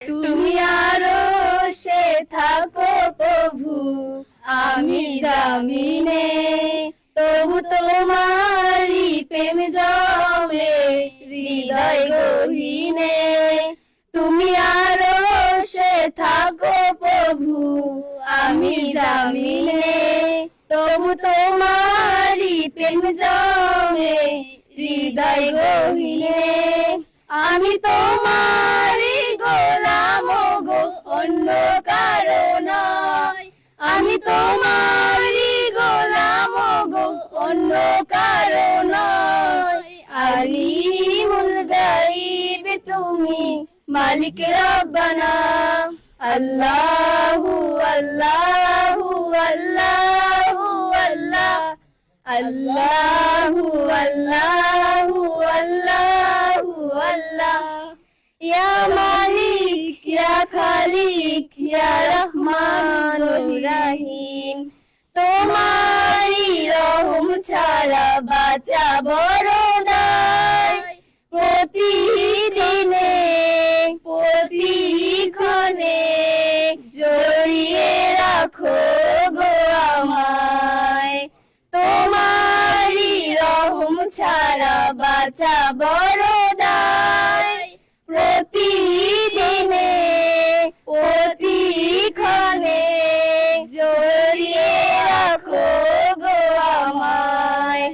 তুমি আরশে থাকো প্রভু, আমি জামিনে, তবু তোমারি প্রেম জমে হৃদয় গহীনে। তুমি আরশে থাকো প্রভু, আমি জামিনে, তবু তোমারি প্রেম জমে হৃদয় গহীনে। আমি তোমারি গোলাম গো, অন্য কারো নয়। আমি তোমারি গোলাম গো, অন্য কারো নয়। আলিমুল গায়ব তুমি, মালিক রব্বানা। আল্লাহু আল্লাহু আল্লাহু আল্লাহ, আল্লাহু আল্লাহু আল্লাহু আল্লাহ। ইয়া মালিক ইয়া খালিক ইয়া রহমানুর রহিম, তোমারি রহম ছাড়া বাঁচা বড় দায়। প্রতিদিনে প্রতিক্ষণে জড়িয়ে রাখো গো আমায়, তোমারি রহম ছাড়া বাঁচা বড় দায়। প্রতিদিনে প্রতিক্ষণে জড়িয়ে রাখো গো আমায়।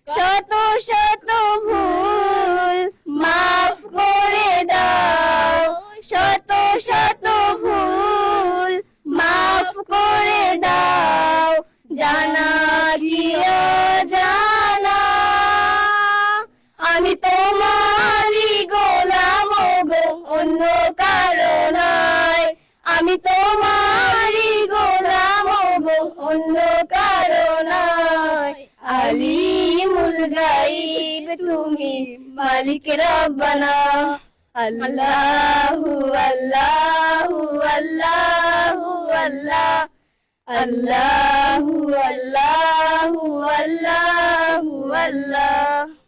শত শত ভুল মাফ করে দাও, শত শত ভুল মাফ করে দাও। জানা কি অজানা, আমি তোমারি গোলাম গো, অন্য কারো নয়। আমি তোমারি গোলাম গো, অন্য কারো নয়। আলিমুল গায়ব তুমি, মালিক রব্বানা। আল্লাহু আল্লাহু আল্লাহু আল্লাহ, আল্লাহু আল্লাহু আল্লাহু আল্লাহ।